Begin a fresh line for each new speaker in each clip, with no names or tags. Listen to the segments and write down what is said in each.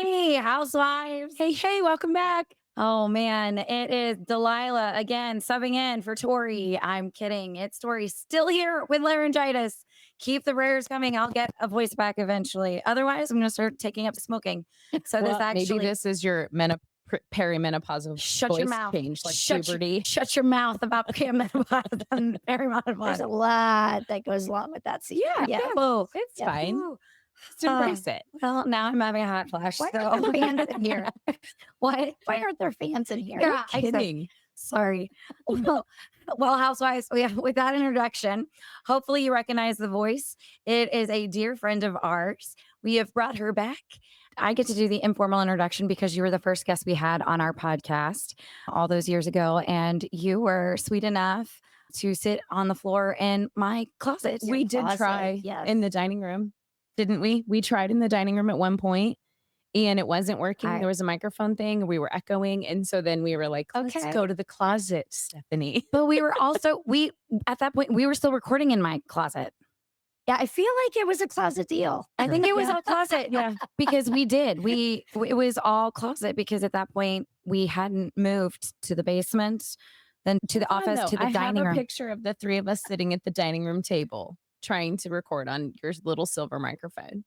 Hey, housewives.
Hey, welcome back.
Oh man, it is Delilah again, subbing in for Tori. I'm kidding. It's Tori still here with laryngitis. Keep the prayers coming. I'll get a voice back eventually. Otherwise, I'm going to start taking up smoking. So this
Well, maybe
actually,
this is your perimenopausal
shut your
voice
mouth.
change, like puberty.
Shut your mouth about perimenopause and
There's
perimenopause.
a lot that goes along with that season.
Yeah,
Yes.
Oh,
it's
Yes.
fine.
ooh.
Just embrace it.
Well, now I'm having a hot flash.
Why
So
aren't there fans in here?
what?
Why aren't there fans in here?
Yeah, I said-
Kidding.
Sorry. Well, housewives, with that introduction, hopefully you recognize the voice. It is a dear friend of ours. We have brought her back. I get to do the informal introduction because you were the first guest we had on our podcast all those years ago. And you were sweet enough to sit on the floor in my closet.
We did
closet,
try
yes.
in the dining room, didn't we? We tried in the dining room at one point and it wasn't working.
I-
There was a microphone thing. We were echoing. And so then we were like, let's
Okay.
go to the closet, Stephanie.
But we were also, at that point, we were still recording in my closet.
Yeah, I feel like it was a closet deal.
I think it was
Yeah.
all closet. Yeah. Because we did. It was all closet because at that point we hadn't moved to the basement, then to the
Fun,
office,
though.
to the
I
dining
have a
room.
picture of the three of us sitting at the dining room table trying to record on your little silver microphone.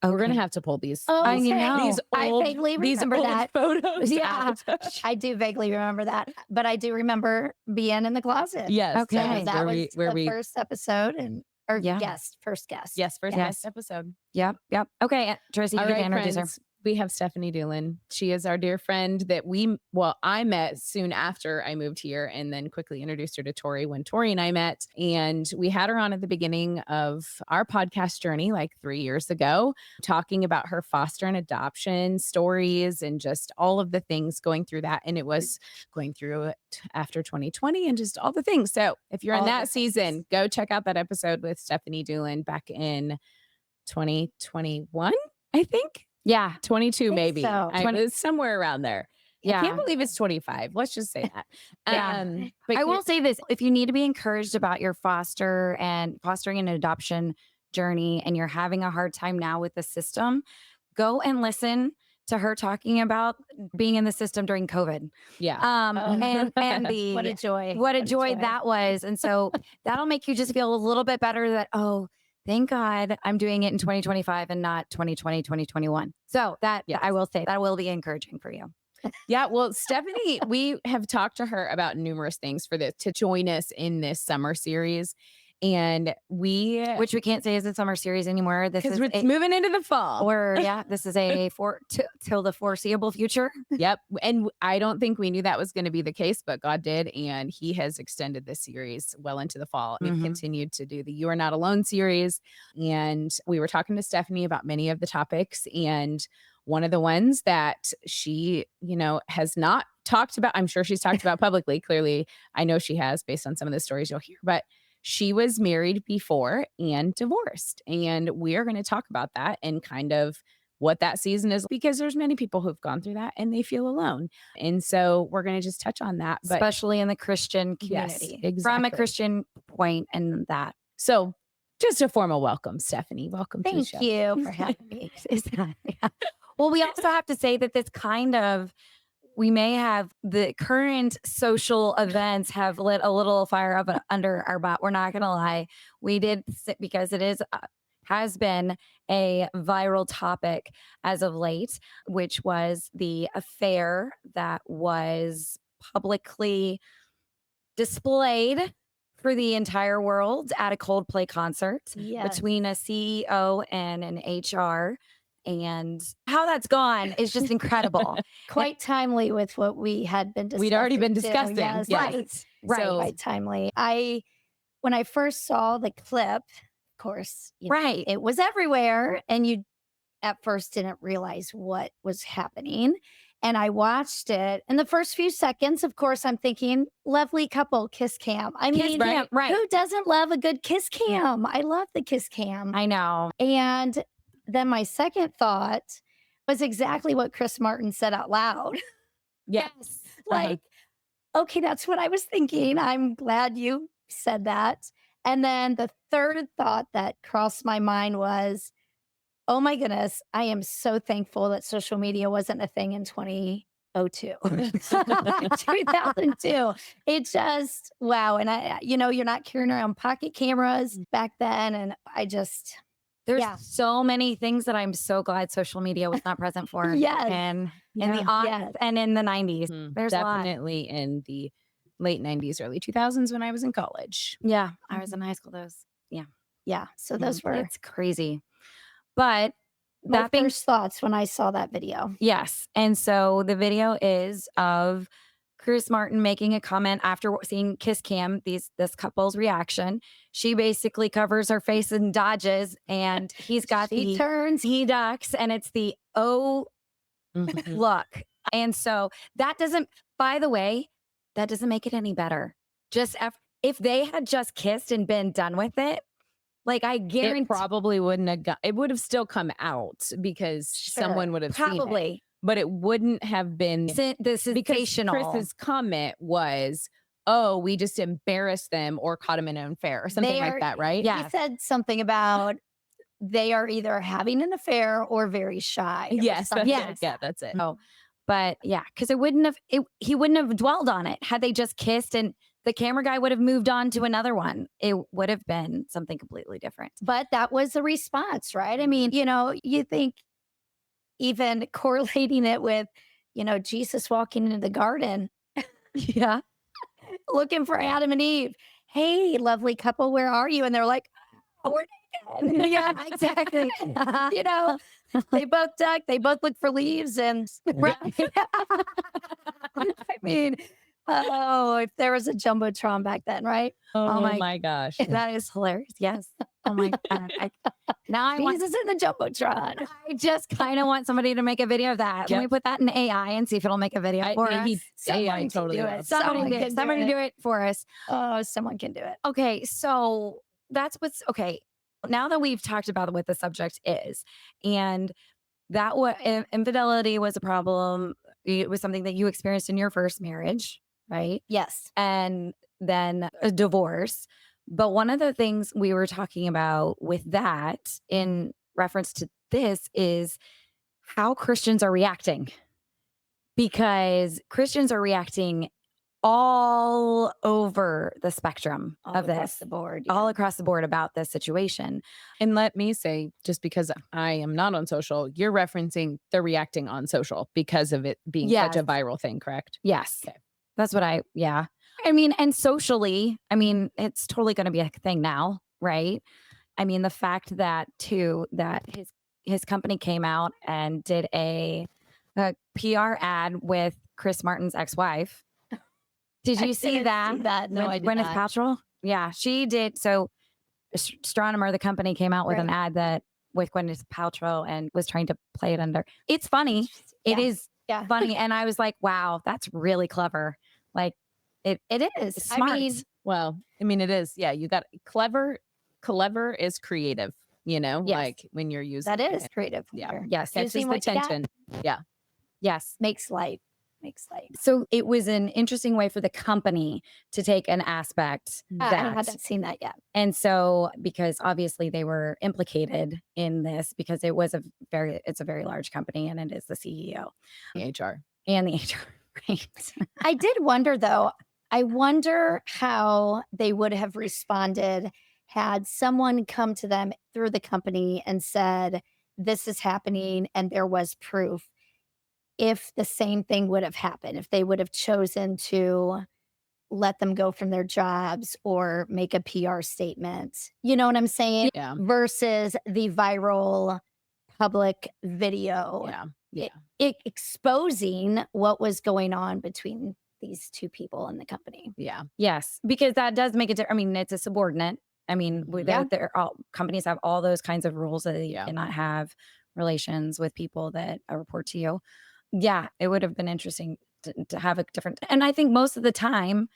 We're gonna
Okay.
have to pull these.
Oh,
I
these,
know.
these
I
old,
vaguely
these
remember
old
that.
photos.
Yeah.
out.
I do vaguely remember that, but I do remember being in the closet.
Yes.
Okay.
that was
that
where
was
we where
the
we
first episode or
Yeah.
first guest.
yes first
Yes.
guest episode.
Yep. Okay. Tracy,
All
you can
right,
introduce her.
friends. We have Stephanie Dulin. She is our dear friend that I met soon after I moved here and then quickly introduced her to Tori when Tori and I met. And we had her on at the beginning of our podcast journey, like 3 years ago, talking about her foster and adoption stories and just all of the things going through that. And it was going through it after 2020 and just all the things. So if you're in
All the
that
things.
season, go check out that episode with Stephanie Dulin back in 2021, I think.
Yeah.
22
think
maybe.
so.
I
20
was somewhere around there. I
Yeah.
can't believe it's 25. Let's just say that.
Yeah.
But
I will say this. If you need to be encouraged about your fostering and adoption journey and you're having a hard time now with the system, go and listen to her talking about being in the system during COVID.
yeah.
And the
What a joy.
what a joy that was. And so that'll make you just feel a little bit better that, oh, thank God I'm doing it in 2025 and not 2020, 2021. So that
Yes.
I will say that will be encouraging for you.
Yeah. Well, Stephanie, we have talked to her about numerous things for this to join us in this summer series. And
Which we can't say is a summer series anymore. This
because
is
it's moving into the fall.
this is a till the foreseeable future.
Yep. And I don't think we knew that was going to be the case, but God did. And he has extended this series well into the fall. We've
Mhm.
continued to do the You Are Not Alone series. And we were talking to Stephanie about many of the topics. And one of the ones that she, has not talked about, I'm sure she's talked about publicly. Clearly, I know she has based on some of the stories you'll hear, but she was married before and divorced. And we are going to talk about that and kind of what that season is, because there's many people who've gone through that and they feel alone. And so we're going to just touch on that. But
Especially in the Christian
Yes,
community. From a
exactly.
Christian point and that.
so just a formal welcome, Stephanie. Welcome to the
Thank
show.
you for having me.
Is that, yeah. Well, we also have to say that we may have the current social events have lit a little fire up under our butt. We're not going to lie. We did because it has been a viral topic as of late, which was the affair that was publicly displayed for the entire world at a Coldplay concert
Yes.
between a CEO and an HR. And how that's gone is just incredible.
Quite timely with what we had been discussing.
We'd already been
too.
discussing.
Yes.
Yes.
Right.
So-
Quite timely. When I first saw the clip, of course,
Right.
it was everywhere. And you at first didn't realize what was happening. And I watched it. And the first few seconds, of course, I'm thinking, lovely couple, kiss cam. I
Kiss
mean,
cam, right.
who doesn't love a good kiss cam? I love the kiss cam.
I know.
And then my second thought was exactly what Chris Martin said out loud.
Yes.
Like, okay, that's what I was thinking. I'm glad you said that. And then the third thought that crossed my mind was, Oh my goodness. I am so thankful that social media wasn't a thing in 2002. 2002. It just, wow. And you're not carrying around pocket cameras back then. And I just,
There's
yeah.
so many things that I'm so glad social media was not present for.
Yes.
And in the
Yeah.
aughts
Yes.
and in the 90s. There's a lot.
Definitely in the late 90s, early 2000s when I was in college.
Yeah. I was in high school. Those. Yeah.
Yeah. So those were
It's crazy. But
my
that being
first thoughts when I saw that video.
yes. And so the video is of Chris Martin making a comment after seeing Kiss Cam, this couple's reaction. She basically covers her face and dodges, and he's got
She turns.
he ducks, and it's the oh
Mhm.
look. And so that doesn't, by the way, that doesn't make it any better. Just if they had just kissed and been done with it, like I guarantee
It probably wouldn't have it would have still come out because someone would have seen it.
probably
But it wouldn't have been
the
because
sensational.
Chris's comment was, "Oh, we just embarrassed them or caught them in an affair," or something like that, right?
Yeah.
He said something about they are either having an affair or very shy. It was
Yes.
something
yes.
like
Yeah,
that.
that's it.
Oh, but yeah, because he wouldn't have dwelled on it had they just kissed and the camera guy would have moved on to another one. It would have been something completely different.
But that was the response, right? I mean, you think even correlating it with, Jesus walking into the garden,
Yeah.
looking for Adam and Eve. Hey, lovely couple, where are you? And they're like, oh, we're naked.
Yeah, exactly.
They both duck, they both look for leaves. And
Right.
I mean, oh, if there was a Jumbotron back then, right?
Oh,
my-
my gosh.
That is hilarious. Yes. Oh my God. Now I want,
Jesus in the Jumbotron.
I just kind of want somebody to make a video of that. Let me
Yep.
put that in AI and see if it'll make a video for us.
AI
Someone
totally
can do
will.
it.
Somebody do it for us.
Oh, someone can do it.
Okay, so that's what's okay. Now that we've talked about what the subject is, and that what infidelity was a problem. It was something that you experienced in your first marriage, right?
Yes.
And then a divorce. But one of the things we were talking about with that in reference to this is how Christians are reacting, because Christians are reacting all over the spectrum
All
of
across
this,
the board.
all across the board about this situation.
And let me say, just because I am not on social, you're referencing they're reacting on social because of it being such a
Yes.
viral thing, correct?
Yes.
Okay.
That's what yeah. I mean, and socially, I mean, it's totally going to be a thing now, right? I mean, the fact that too, that his company came out and did a PR ad with Chris Martin's ex-wife. Did you see that?
No, I did
Gwyneth
not.
Paltrow? Yeah, she did. So Astronomer, the company, came out with an ad that with Gwyneth Paltrow and was trying to play it under. It's funny. It is
Yeah.
funny. And I was like, wow, that's really clever. Like it
is.
it's
I
smart.
mean,
Well, I mean, it is. Yeah, you got clever. Clever is creative,
Yes.
like when you're using
that is creative.
Yeah.
humor.
Yes.
catches
Using
the
what you got.
attention.
Yes.
Makes light.
So it was an interesting way for the company to take an aspect
I
that.
haven't seen that yet.
And so, because obviously they were implicated in this because it's a very large company and it is the CEO
The HR.
and the HR, right?
I did wonder though, I wonder how they would have responded had someone come to them through the company and said, this is happening and there was proof. If the same thing would have happened, if they would have chosen to let them go from their jobs or make a PR statement. You know what I'm saying?
Yeah.
Versus the viral public video.
Yeah.
Exposing what was going on between these two people in the company.
Yeah.
Yes, because that does make it. I mean, it's a subordinate. I mean,
Yeah.
they're all companies have all those kinds of rules that you
Yeah.
cannot have relations with people that report to you. Yeah, it would have been interesting to have a different. And I think most of the time,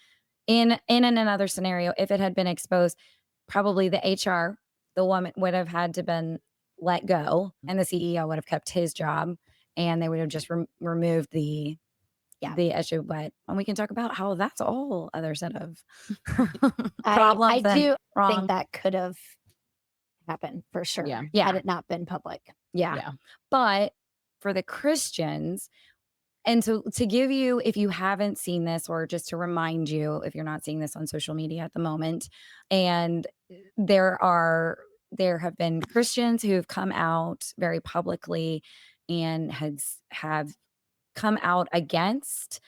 in another scenario, if it had been exposed, probably the HR, the woman would have had to been let go, and the CEO would have kept his job, and they would have just removed the issue. But we can talk about how that's a whole other set of problems.
I do
wrong.
think that could have happened for sure.
Yeah.
Had it not been public.
Yeah.
Yeah.
But for the Christians, and so to give you, if you haven't seen this, or just to remind you, if you're not seeing this on social media at the moment, and there have been Christians who have come out very publicly and have come out against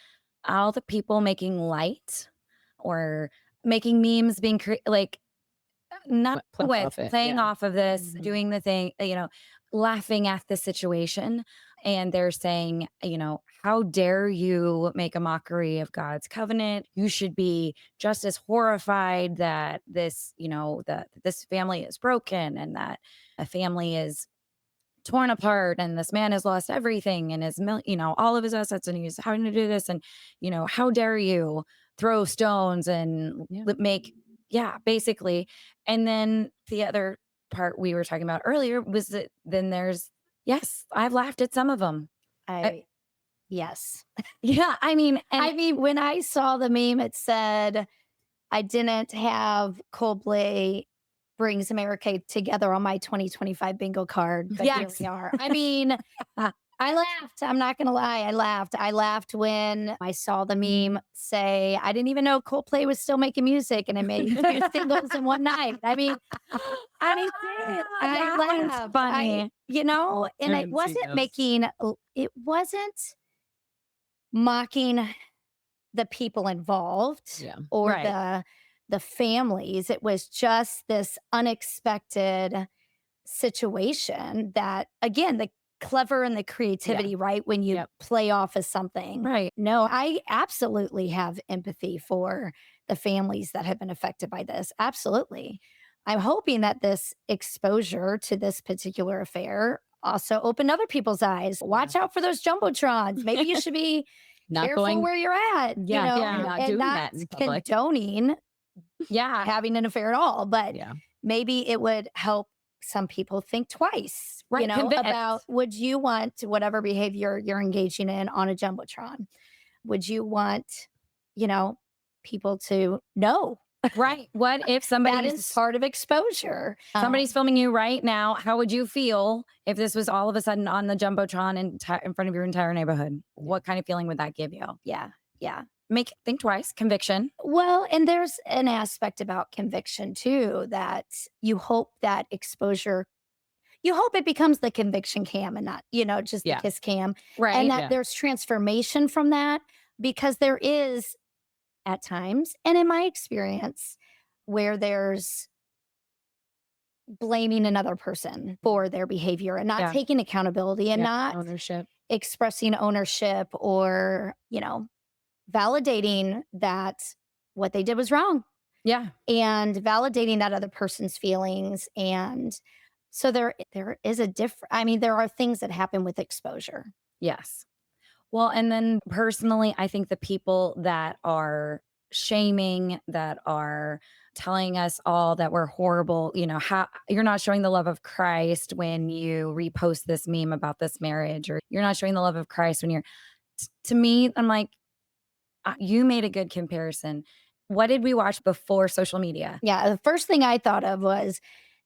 all the people making light or making memes, being like not
Play
with
off it.
playing
Yeah.
off of this,
Mhm.
doing the thing, laughing at the situation. And they're saying, how dare you make a mockery of God's covenant? You should be just as horrified that that this family is broken and that a family is torn apart and this man has lost everything and all of his assets and he's having to do this. And, how dare you throw stones and
Yeah.
basically. And then the other part we were talking about earlier was that then yes, I've laughed at some of them.
Yes.
Yeah. I mean,
when I saw the meme, it said, I didn't have Coldplay brings America together on my 2025 bingo card, but
Yes.
here we are. I mean, I laughed. I'm not going to lie. I laughed. I laughed when I saw the meme say, I didn't even know Coldplay was still making music and it made 2 singles in one night. I did. I
That's
laughed.
funny.
And
I
it
didn't see
wasn't mocking the people involved
Yeah.
or
Right.
the families. It was just this unexpected situation that, again, the clever and the creativity, right? When you
Yep.
play off of something.
Right.
No, I absolutely have empathy for the families that have been affected by this. Absolutely. I'm hoping that this exposure to this particular affair also opened other people's eyes. Watch out for those jumbotrons. Maybe you should be
Not
careful
going.
where you're at,
Yeah.
Yeah.
Not
and
doing
not
that in public.
condoning
Yeah.
having an affair at all. But
Yeah.
maybe it would help some people think twice,
Right, convict.
about would you want whatever behavior you're engaging in on a jumbotron? Would you want, people to know
Right. What if
that is part of exposure?
somebody's filming you right now? How would you feel if this was all of a sudden on the Jumbotron in front of your entire neighborhood? What kind of feeling would that give you?
Yeah.
Think twice. Conviction.
Well, and there's an aspect about conviction too that you hope that exposure, you hope it becomes the conviction cam and not, just the
Yeah.
kiss cam.
Right.
And that
Yeah.
there's transformation from that, because there is at times, and in my experience, where there's blaming another person for their behavior and not
Yeah.
taking accountability and
Yeah.
not
Ownership.
expressing ownership or, validating that what they did was wrong
Yeah.
and validating that other person's feelings. And so there is a there are things that happen with exposure.
Yes. Well, and then personally, I think the people that are shaming, that are telling us all that we're horrible, how you're not showing the love of Christ when you repost this meme about this marriage, or you're not showing the love of Christ when to me, I'm like, you made a good comparison. What did we watch before social media?
Yeah. The first thing I thought of was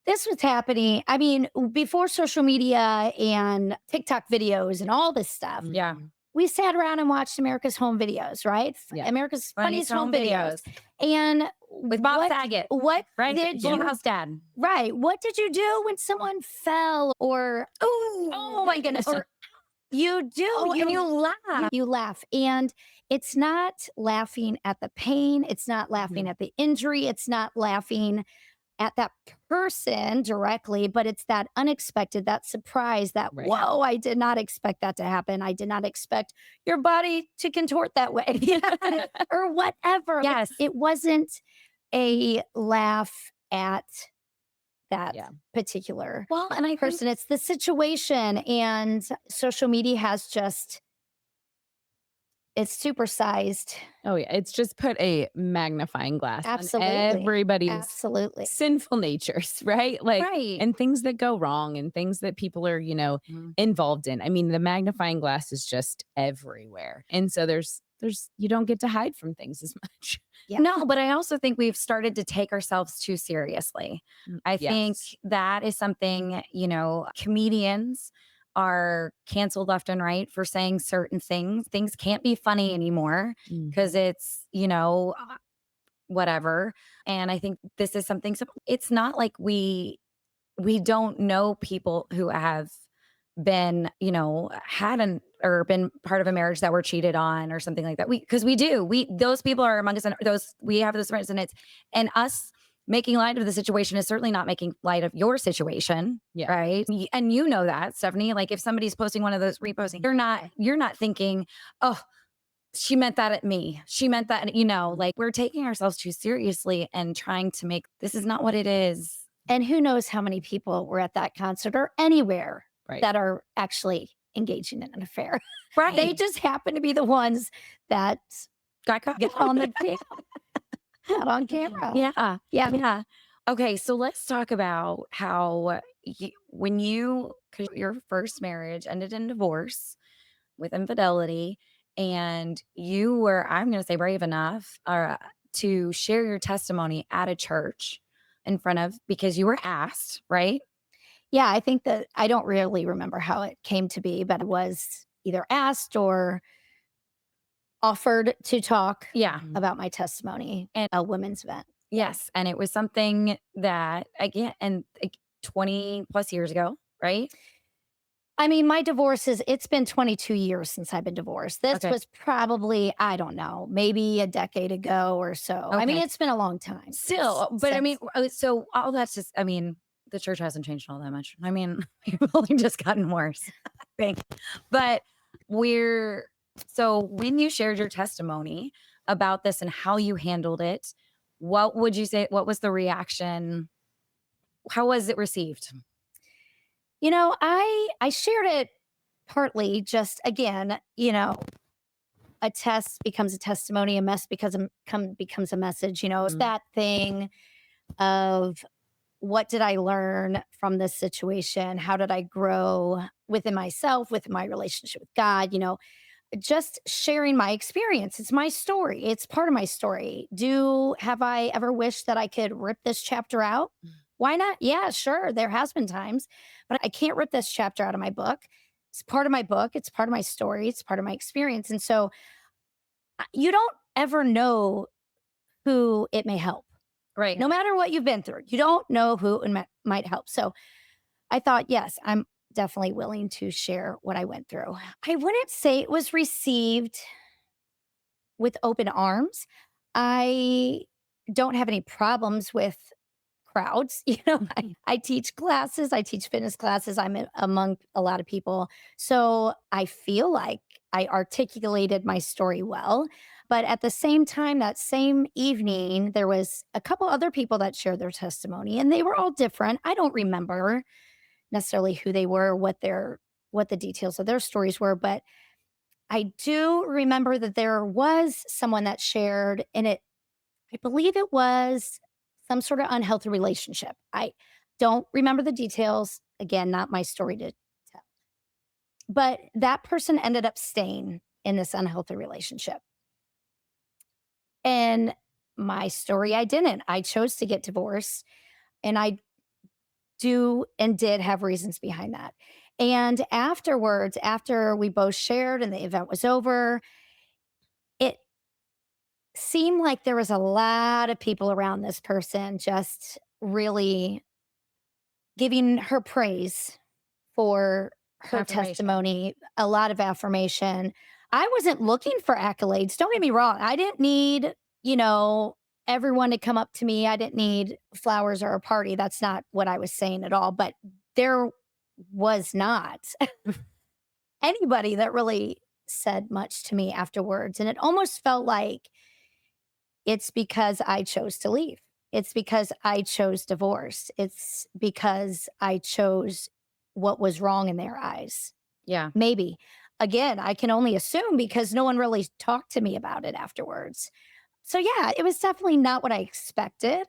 this was happening. I mean, before social media and TikTok videos and all this stuff,
Yeah.
we sat around and watched America's Home Videos, right?
Yeah.
America's Funniest Home Videos. And
With Bob Saget.
What
Right?
did
Little
you
House Dad.
Right. What did you do when someone fell or oh my goodness. Or you do.
And you laugh.
You laugh. And it's not laughing at the pain. It's not laughing at the injury. It's not laughing at that person directly, but it's that unexpected, that surprise, that,
Right.
whoa, I did not expect that to happen. I did not expect your body to contort that way or whatever.
Yes.
It wasn't a laugh at that
Yeah.
particular
Well, and I
person. It's the situation, and social media has just, it's supersized.
Oh yeah. It's just put a magnifying glass
Absolutely.
on everybody's
Absolutely.
sinful natures, right? Like,
right.
and things that go wrong and things that people are,
Mhm.
involved in. I mean, the magnifying glass is just everywhere. And so there's you don't get to hide from things as much.
Yeah.
No, but I also think we've started to take ourselves too seriously. I think
Yes.
that is something, comedians are canceled left and right for saying certain things. Things can't be funny anymore because
Mhm.
it's, whatever. And I think this is something, so it's not like we don't know people who have been, had an or been part of a marriage that were cheated on or something like that. Because we do. Those people are among us, and those we have those friends, and us making light of the situation is certainly not making light of your situation.
Yeah.
Right. And you know that, Stephanie. Like if somebody's posting one of those reposting, you're not thinking, oh, she meant that at me. She meant that, like we're taking ourselves too seriously and trying to make this is not what it is.
And who knows how many people were at that concert or anywhere
Right.
that are actually engaging in an affair.
Right.
They just happen to be the ones that
got caught.
get on the got on camera.
Yeah.
Yeah.
Yeah. Okay. So let's talk about how because your first marriage ended in divorce with infidelity, and you were, I'm going to say, brave enough to share your testimony at a church in front of, because you were asked, right?
Yeah, I think that I don't really remember how it came to be, but I was either asked or offered to talk
Yeah.
about my testimony
And-
at a women's event.
Yes. And it was something that, again, and 20 plus years ago, right?
I mean, my divorce it's been 22 years since I've been divorced. This
Okay.
was probably, I don't know, maybe a decade ago or so. I mean,
Okay.
it's been a long time.
Still, but I mean, so all that's just, I mean, the church hasn't changed all that much. I mean, we've only just gotten worse, I think. But so when you shared your testimony about this and how you handled it, what would you say? What was the reaction? How was it received?
I shared it partly just again, a test becomes a testimony, a mess becomes a message. It's
Mm.
that thing of what did I learn from this situation? How did I grow within myself, within my relationship with God? Just sharing my experience. It's my story. It's part of my story. Have I ever wished that I could rip this chapter out? Why not? Yeah, sure. There has been times, but I can't rip this chapter out of my book. It's part of my book. It's part of my story. It's part of my experience. And so you don't ever know who it may help.
Right.
No matter what you've been through, you don't know who it might help. So I thought, yes, I'm definitely willing to share what I went through. I wouldn't say it was received with open arms. I don't have any problems with crowds. I teach classes, I teach fitness classes. Among a lot of people. So I feel like I articulated my story well. But at the same time, that same evening, there was a couple other people that shared their testimony, and they were all different. I don't remember necessarily who they were, what the details of their stories were, but I do remember that there was someone that shared, and I believe it was some sort of unhealthy relationship. I don't remember the details. Again, not my story to tell. But that person ended up staying in this unhealthy relationship. And my story, I didn't. I chose to get divorced. And I do and did have reasons behind that. And afterwards, after we both shared and the event was over, it seemed like there was a lot of people around this person just really giving her praise for her
Affirmation.
testimony, a lot of affirmation. I wasn't looking for accolades. Don't get me wrong. I didn't need, everyone to come up to me. I didn't need flowers or a party. That's not what I was saying at all. But there was not anybody that really said much to me afterwards. And it almost felt like it's because I chose to leave. It's because I chose divorce. It's because I chose what was wrong in their eyes.
Yeah.
Maybe. Again, I can only assume because no one really talked to me about it afterwards. So, yeah, it was definitely not what I expected.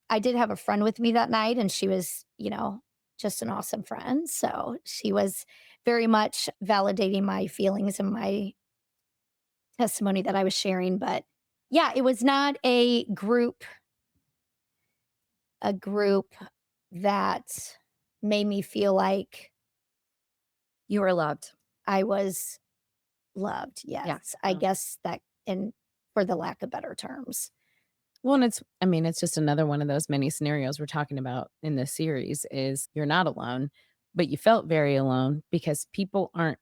I did have a friend with me that night, and she was, just an awesome friend. So she was very much validating my feelings and my testimony that I was sharing. But yeah, it was not a group that made me feel like
You were loved.
I was loved.
Yeah.
Yes. I guess that, and for the lack of better terms.
Well, and I mean, it's just another one of those many scenarios we're talking about in this series is you're not alone, but you felt very alone because people aren't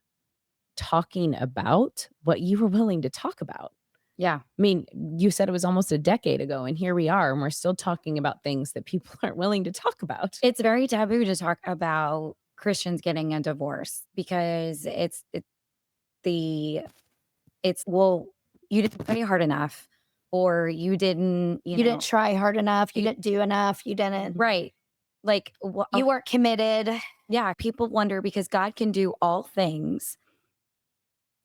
talking about what you were willing to talk about.
Yeah.
I mean, you said it was almost a decade ago, and here we are, and we're still talking about things that people aren't willing to talk about.
It's very taboo to talk about Christians getting a divorce because the it's well, you didn't pray hard enough, or you didn't,
You didn't try hard enough. You
you-
didn't do enough. You didn't,
right. Like
you weren't committed.
yeah, people wonder because God can do all things.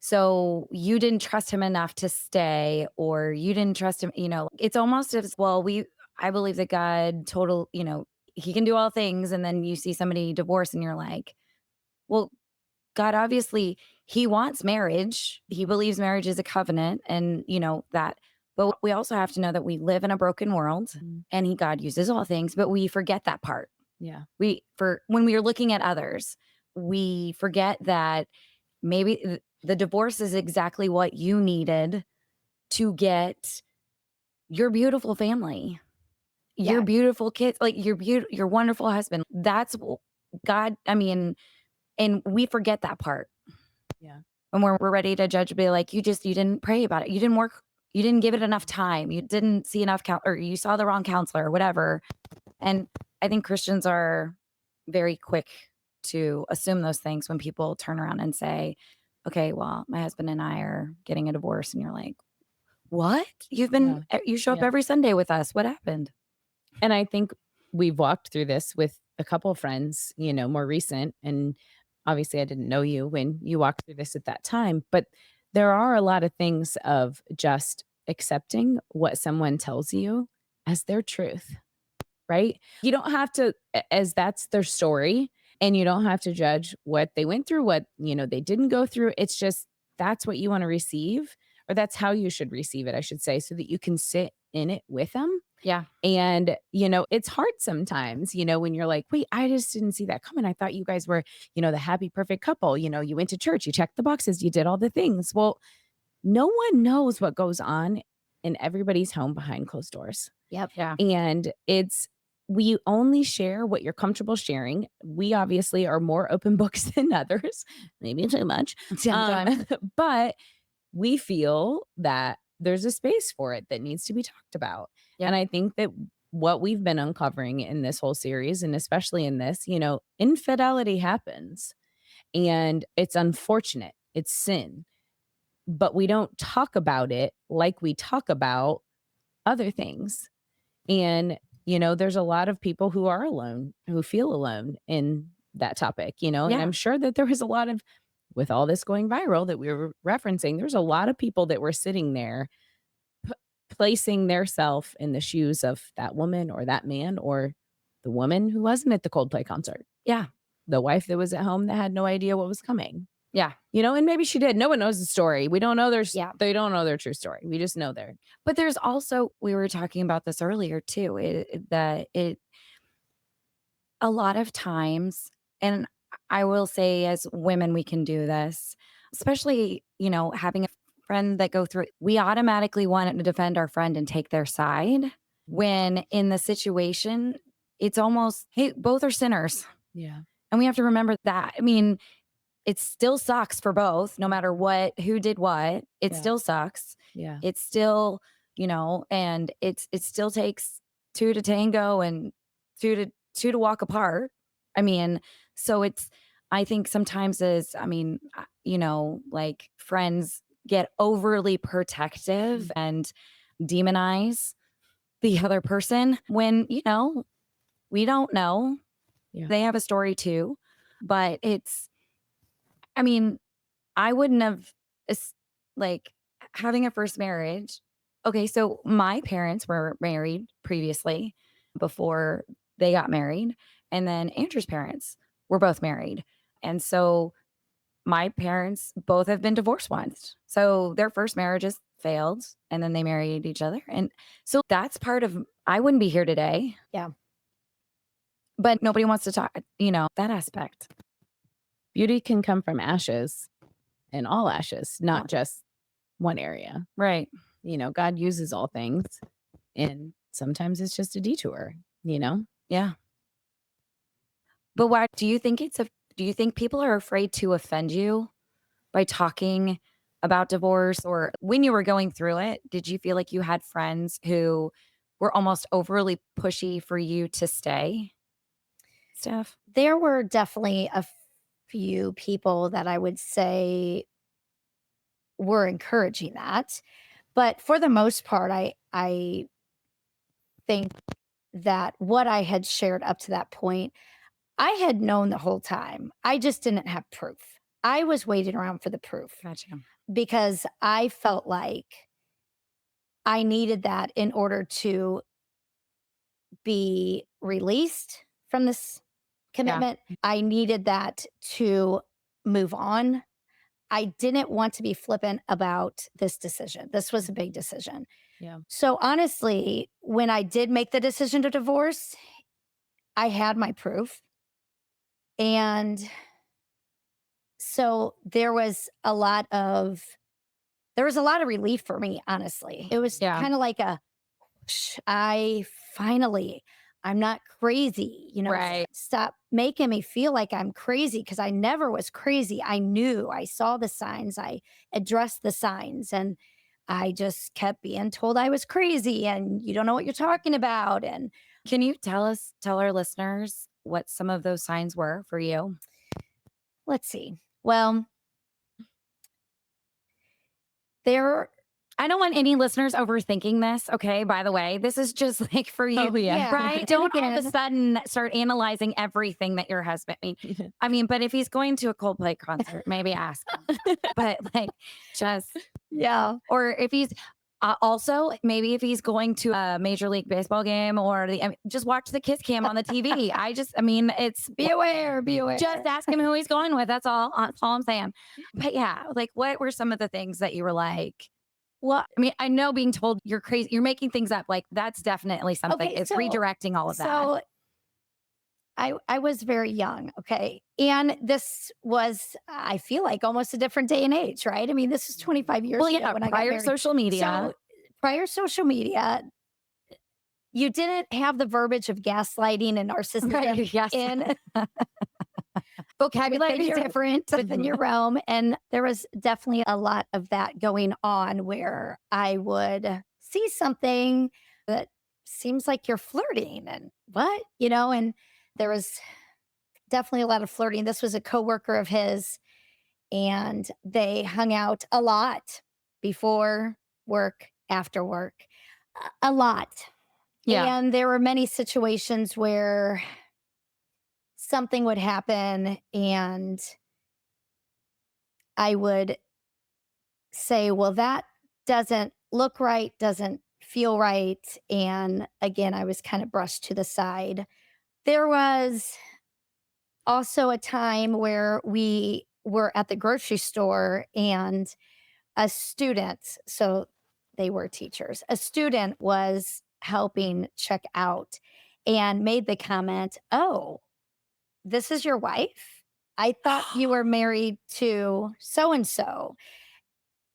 So you didn't trust him enough to stay, or you didn't trust him, it's almost as well, I believe that God he can do all things. And then you see somebody divorce and you're like, well, God, obviously he wants marriage. He believes marriage is a covenant and that, but we also have to know that we live in a broken world
Mm.
and God uses all things, but we forget that part.
Yeah.
When we are looking at others, we forget that maybe the divorce is exactly what you needed to get your beautiful family, your
Yeah.
beautiful kids, like your wonderful husband. That's God. I mean, and we forget that part.
Yeah.
When we're ready to judge, be like, you didn't pray about it. You didn't work. You didn't give it enough time. You didn't see enough or you saw the wrong counselor or whatever. And I think Christians are very quick to assume those things when people turn around and say, okay, well, my husband and I are getting a divorce. And you're like, what? You show up
Yeah.
every Sunday with us. What happened?
And I think we've walked through this with a couple of friends, more recent. And obviously, I didn't know you when you walked through this at that time. But there are a lot of things of just accepting what someone tells you as their truth, right? You don't have to, as that's their story, and you don't have to judge what they went through, what, they didn't go through. It's just that's what you want to receive, or that's how you should receive it, I should say, so that you can sit in it with them.
Yeah.
And, it's hard sometimes, when you're like, wait, I just didn't see that coming. I thought you guys were, the happy, perfect couple. You went to church, you checked the boxes, you did all the things. Well, no one knows what goes on in everybody's home behind closed doors.
Yep.
Yeah.
And we only share what you're comfortable sharing. We obviously are more open books than others, maybe too much.
Sometimes.
But we feel that there's a space for it that needs to be talked about.
Yep.
And I think that what we've been uncovering in this whole series, and especially in this, infidelity happens and it's unfortunate. It's sin, but we don't talk about it like we talk about other things. And, there's a lot of people who are alone, who feel alone in that topic, and
Yeah.
I'm sure that there was a lot of, with all this going viral that we were referencing, there's a lot of people that were sitting there placing their self in the shoes of that woman or that man or the woman who wasn't at the Coldplay concert.
Yeah.
The wife that was at home that had no idea what was coming.
Yeah.
And maybe she did. No one knows the story. We don't know they don't know their true story. We just know
But there's also, we were talking about this earlier too, a lot of times, and I will say as women, we can do this, especially, having a friend that go through it, we automatically want to defend our friend and take their side when in the situation, it's almost, hey, both are sinners.
Yeah.
And we have to remember that. I mean, it still sucks for both, no matter who did what, it
Yeah.
still sucks.
Yeah.
It's still, and it still takes two to tango and two to walk apart. I mean, so I think sometimes like friends get overly protective and demonize the other person when, we don't know.
Yeah.
They have a story too, but I wouldn't have like having a first marriage. Okay, so my parents were married previously before they got married, and then Andrew's parents were both married. And so my parents both have been divorced once. So their first marriages failed and then they married each other. And so that's part of, I wouldn't be here today,
Yeah.
but nobody wants to talk, that aspect.
Beauty can come from ashes and all ashes, not just one area.
Right.
God uses all things, and sometimes it's just a detour,
Yeah. But why do you think do you think people are afraid to offend you by talking about divorce? Or when you were going through it, did you feel like you had friends who were almost overly pushy for you to stay? Steph?
There were definitely a few people that I would say were encouraging that. But for the most part, I think that what I had shared up to that point, I had known the whole time. I just didn't have proof. I was waiting around for the proof
Gotcha.
because I felt like I needed that in order to be released from this commitment. I needed that to move on. I didn't want to be flippant about this decision. This was a big decision.
Yeah.
So honestly, when I did make the decision to divorce, I had my proof. And so there was a lot of relief for me, honestly. It was
Yeah.
kind of like I'm not crazy,
Right.
stop making me feel like I'm crazy because I never was crazy. I saw the signs, I addressed the signs, and I just kept being told I was crazy and you don't know what you're talking about. And
Can you tell our listeners what some of those signs were for you?
let's see. Well, there,
I don't want any listeners overthinking this. Okay. By the way, this is just like for you.
Oh, yeah.
Yeah.
Right.
And
Don't all of a
again-
sudden start analyzing everything that your husband but if he's going to a Coldplay concert, maybe ask him. But just,
yeah.
or if he's also maybe if he's going to a Major League Baseball game or just watch the kiss cam on the TV. It's
Be aware.
just ask him who he's going with. That's all. That's all I'm saying. But yeah, what were some of the things that you were like?
Well,
I know being told you're crazy, you're making things up. That's definitely something.
Okay,
It's
so-
redirecting all of that.
so I was very young, okay? And this was, I feel like, almost a different day and age, right? I mean, this is 25 years
Well,
ago
yeah,
when I got
prior
married.
social media.
So prior social media, you didn't have the verbiage of gaslighting and narcissism
Right, yes.
in vocabulary
Within your-
different within your realm. And there was definitely a lot of that going on where I would see something that seems like you're flirting and what, and there was definitely a lot of flirting. This was a coworker of his, and they hung out a lot before work, after work, a lot.
Yeah.
And there were many situations where something would happen and I would say, well, that doesn't look right, doesn't feel right. And again, I was kind of brushed to the side. There was also a time where we were at the grocery store and a student, so they were teachers, a student was helping check out and made the comment, "Oh, this is your wife? I thought you were married to so and so."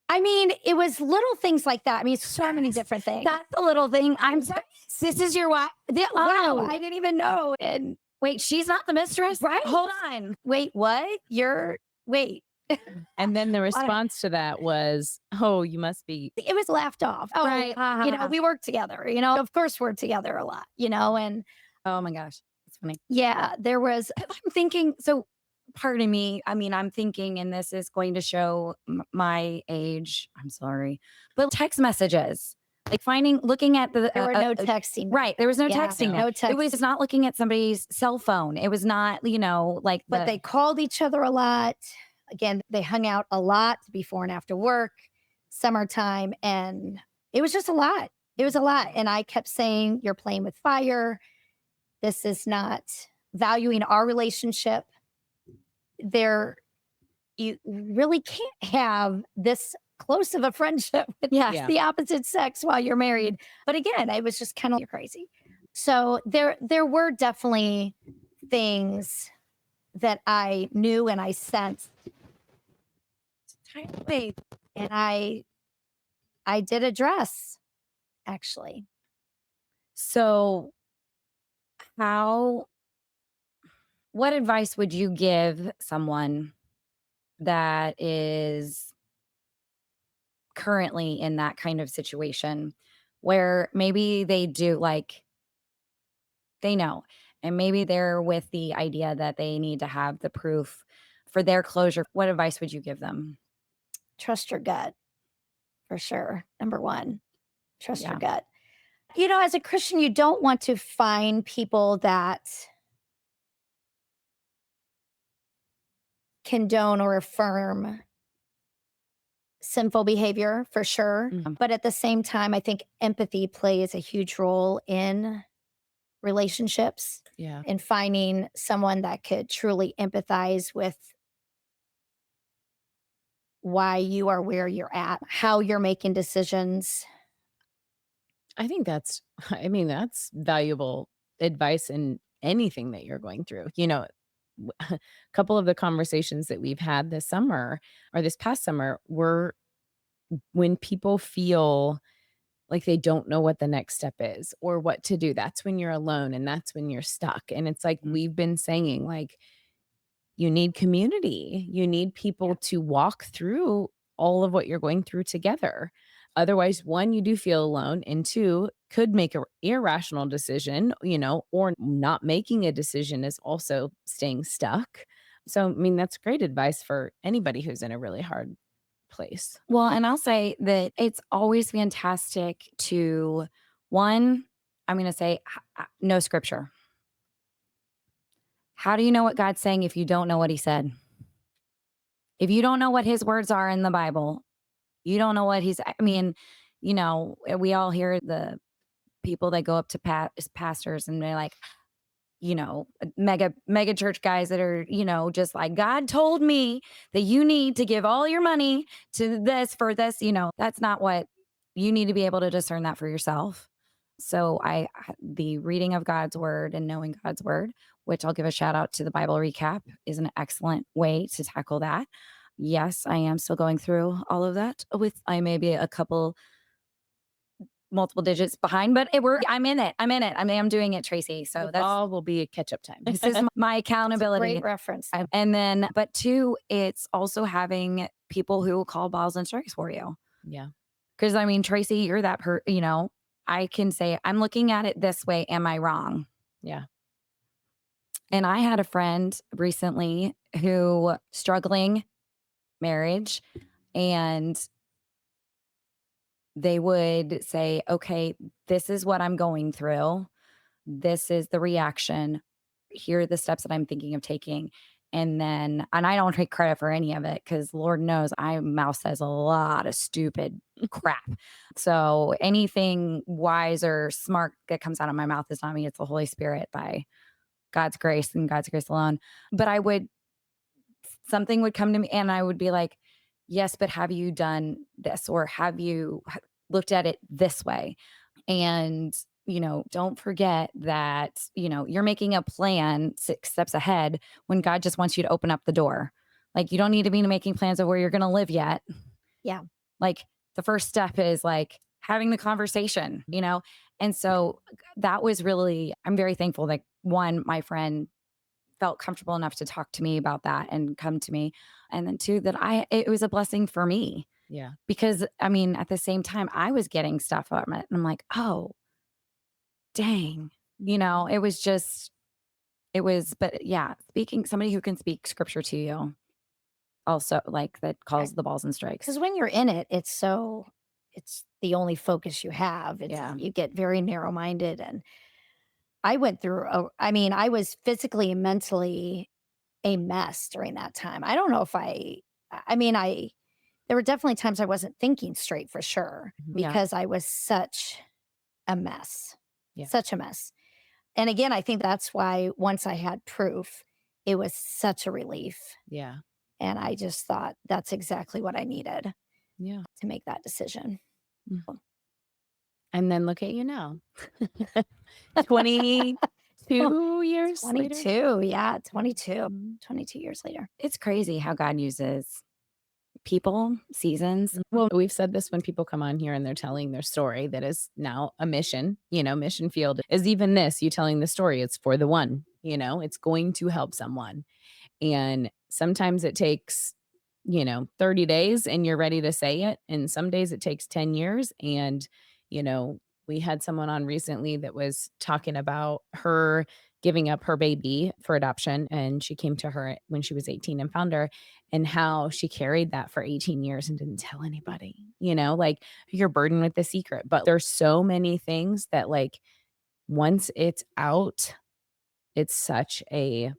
I mean, it was little things like that. I mean, so many different things.
That's a little thing. I'm sorry. This is your wife.
Wow,
Oh,
I didn't even know. And
wait, she's not the mistress?
Right.
Hold on.
wait, what? Wait.
And then the response to that was, "Oh, you must be."
It was laughed off. Oh,
Right.
we work together, of course we're together a lot, and
Oh my gosh. It's funny.
yeah, there was,
I'm thinking, so pardon me. I'm thinking, and this is going to show my age. I'm sorry. But text messages, looking at the,
there were no texting.
right. There was no
Yeah,
texting.
no
It
text.
was not looking at somebody's cell phone. It was not,
But they called each other a lot. Again, they hung out a lot before and after work, summertime, and it was just a lot. It was a lot. And I kept saying, "You're playing with fire. This is not valuing our relationship." There you really can't have this close of a friendship with
Yes.
Yeah.
the opposite sex while you're married. But again, I was just kind of, you're crazy. So there were definitely things that I knew and I sensed,
Wait,
and I did address, actually.
so how what advice would you give someone that is currently in that kind of situation where maybe they do like they know and maybe they're with the idea that they need to have the proof for their closure? What advice would you give them?
Trust your gut for sure. Number one, trust your
Yeah.
gut. As a Christian, you don't want to find people that condone or affirm sinful behavior for sure.
Mhm.
But at the same time, I think empathy plays a huge role in relationships,
Yeah.
in finding someone that could truly empathize with why you are where you're at, how you're making decisions.
I think that's I mean, that's valuable advice in anything that you're going through. A couple of the conversations that we've had this summer or this past summer were when people feel like they don't know what the next step is or what to do. That's when you're alone and that's when you're stuck. And it's like
Mhm.
we've been saying, like, you need community. You need people to walk through all of what you're going through together. Otherwise, one, you do feel alone, and two, could make an irrational decision, or not making a decision is also staying stuck. So, I mean, that's great advice for anybody who's in a really hard place.
Well, and I'll say that it's always fantastic to one, I'm going to say no scripture. How do you know what God's saying if you don't know what he said? If you don't know what his words are in the Bible, you don't know what I mean, we all hear the people that go up to pastors and they're like, mega church guys that are, just like, God told me that you need to give all your money to this for this, that's not what you need to be able to discern that for yourself. So the reading of God's word and knowing God's word, which I'll give a shout out to the Bible recap, is an excellent way to tackle that. Yes, I am still going through all of that with I may be a couple multiple digits behind, but I'm in it. I'm in it. I mean, I'm doing it, Tracy. So
It
that's
all will be a catch up time.
this is my accountability.
Great reference.
And then, but two, it's also having people who will call balls and strikes for you.
Yeah.
Because I mean, Tracy, you're that I can say, I'm looking at it this way. Am I wrong?
Yeah.
And I had a friend recently who struggling marriage, and they would say, okay, this is what I'm going through. This is the reaction. Here are the steps that I'm thinking of taking. And I don't take credit for any of it because Lord knows my mouth says a lot of stupid crap. So anything wise or smart that comes out of my mouth is not me. It's the Holy Spirit by God's grace and God's grace alone. But something would come to me and I would be like, yes, but have you done this? Or have you looked at it this way? And, don't forget that, you're making a plan 6 steps ahead when God just wants you to open up the door. Like, you don't need to be making plans of where you're going to live yet.
Yeah.
Like, the first step is like having the conversation, And so that was really, I'm very thankful that one, my friend felt comfortable enough to talk to me about that and come to me. And then two, that it was a blessing for me
Yeah.
because I mean, at the same time, I was getting stuff from it. And I'm like, oh, dang, but yeah, somebody who can speak scripture to you also like that calls the balls and strikes.
Because when you're in it, it's the only focus you have.
Yeah.
You get very narrow minded. And I went through, I was physically and mentally a mess during that time. I don't know if there were definitely times I wasn't thinking straight for sure
Yeah.
because I was such a mess,
Yeah.
such a mess. And again, I think that's why once I had proof, it was such a relief.
Yeah.
And I just thought that's exactly what I needed
Yeah.
to make that decision.
And then look at you now. 22 years later.
22. Yeah. 22.
Mhm.
22 years later.
It's crazy how God uses people, seasons.
Well, we've said this when people come on here and they're telling their story that is now a mission, mission field is even this, you telling the story. It's for the one, it's going to help someone. And sometimes it takes, 30 days and you're ready to say it. And some days it takes 10 years. And, we had someone on recently that was talking about her giving up her baby for adoption. And she came to her when she was 18 and found her, and how she carried that for 18 years and didn't tell anybody, like you're burdened with the secret. But there's so many things that, like, once it's out, it's such it's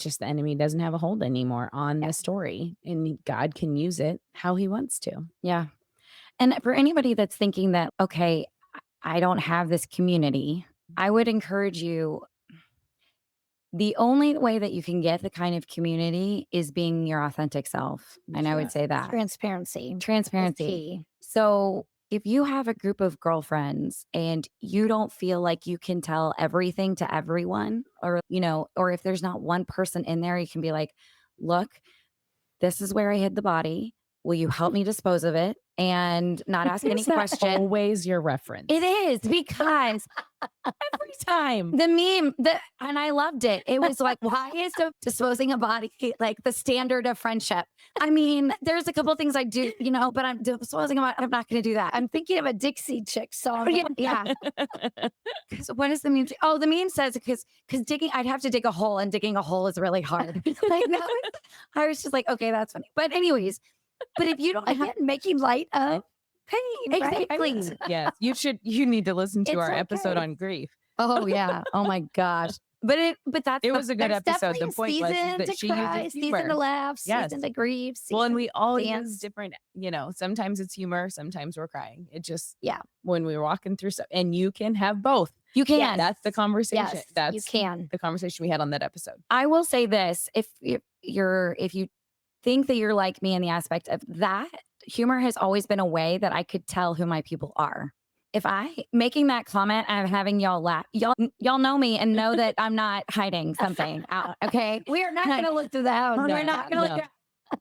just the enemy doesn't have a hold anymore on the story, and God can use it how he wants to.
Yeah. And for anybody that's thinking that, okay, I don't have this community, I would encourage you. The only way that you can get the kind of community is being your authentic self. And I would say that
Transparency.
transparency.
Key.
So if you have a group of girlfriends and you don't feel like you can tell everything to everyone, or, or if there's not one person in there, you can be like, look, this is where I hid the body. Will you help me dispose of it and not ask any
Is that
question?
always your reference?
It is, because
every time.
the meme, and I loved it. It was like, why is disposing a body like the standard of friendship? I mean, there's a couple of things I do, but I'm disposing a body. I'm not going to do that.
I'm thinking of a Dixie Chick song.
Yeah. Because what is the meme? Oh, the meme says because digging, I'd have to dig a hole, and digging a hole is really hard. Like, no, I was just like, okay, that's funny. But anyways, but if you don't have,
Again, making light of pain. Right?
exactly.
Yes, you need to listen to
It's
our episode
okay.
on grief.
Oh yeah. Oh my gosh. But that's
It was a good
There's
episode. The
definitely a
point was
season
that
to
she
cry,
uses
season to
humor.
laugh,
Yes.
season to grieve.
Well, and
season
we all
to
use
dance.
different, sometimes it's humor, sometimes we're crying. It just,
Yeah.
when we're walking through stuff, and you can have both.
You can.
Yes.
That's the conversation.
Yes,
That's
you can.
the conversation we had on that episode.
I will say this: if you think that you're like me in the aspect of that, humor has always been a way that I could tell who my people are. If I making that comment, I'm having y'all laugh. Y'all know me and know that I'm not hiding something out. Okay,
We are not going to look through the house.
we're not gonna
no.
look.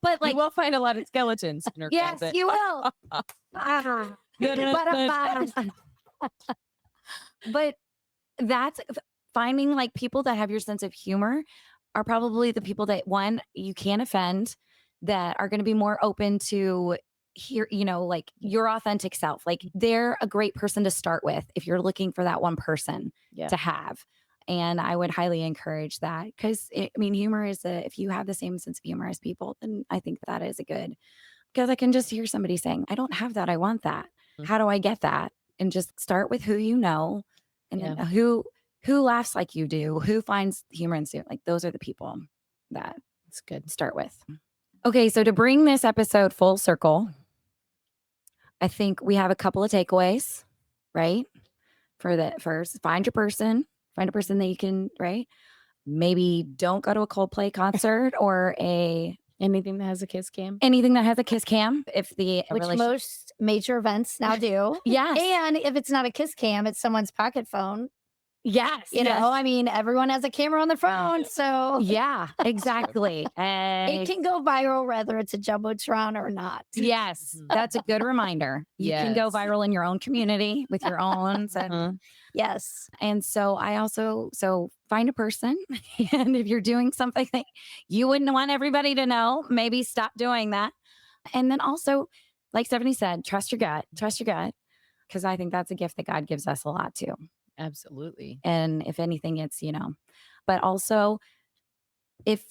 But
Like,
like,
you will find a lot of skeletons in her
yes,
closet.
you will. But that's finding like people that have your sense of humor are probably the people that, one, you can offend, that are going to be more open to hear, like your authentic self. Like, they're a great person to start with if you're looking for that one person
Yeah.
to have. And I would highly encourage that, because humor is if you have the same sense of humor as people, then I think that is a good, because I can just hear somebody saying, I don't have that. I want that. How do I get that? And just start with who you know, and then who laughs like you do, who finds humor in student. Like, those are the people that
It's good.
start with. Okay, so to bring this episode full circle, I think we have a couple of takeaways, right? For the first, find a person that you can, right? Maybe don't go to a Coldplay concert or
anything that has a kiss cam.
anything that has a kiss cam. If the
Which most major events now do.
yes,
And if it's not a kiss cam, it's someone's pocket phone.
yes,
You know, I mean, everyone has a camera on their phone. So
yeah, exactly.
it can go viral whether it's a Jumbotron or not.
Yes, that's a good reminder. You can go
Yes.
viral in your own community with your own.
Yes.
And so I also, find a person. And if you're doing something that you wouldn't want everybody to know, maybe stop doing that. And then also, like Stephanie said, trust your gut, because I think that's a gift that God gives us a lot too.
Absolutely.
And if anything, it's, but also if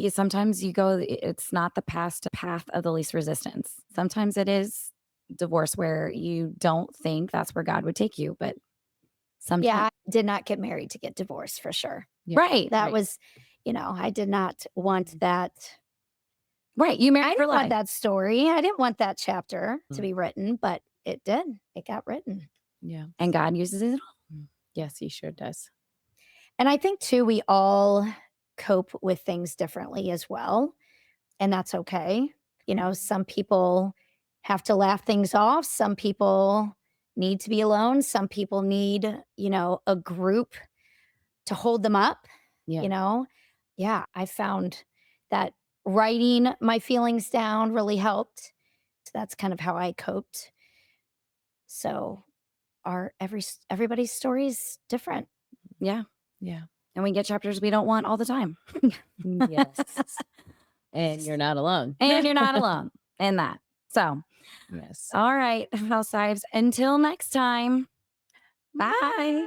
sometimes you go, it's not the path of the least resistance. Sometimes it is divorce where you don't think that's where God would take you, but sometimes.
Yeah, I did not get married to get divorced for sure.
Yeah.
Right.
That was, I did not want that.
Right. You married
I
for
didn't
life.
want that story. I didn't want that chapter to be written, but it did. It got written.
Yeah.
And God uses it all.
Yes, he sure does.
And I think too, we all cope with things differently as well. And that's okay. Some people have to laugh things off. Some people need to be alone. Some people need, a group to hold them up,
Yeah.
you know? Yeah, I found that writing my feelings down really helped. So that's kind of how I coped. So everybody's story is different.
Yeah.
Yeah.
And we get chapters we don't want all the time.
Yes. And you're not alone.
And you're not alone in that. So,
Yes.
all right, housewives, until next time. Bye.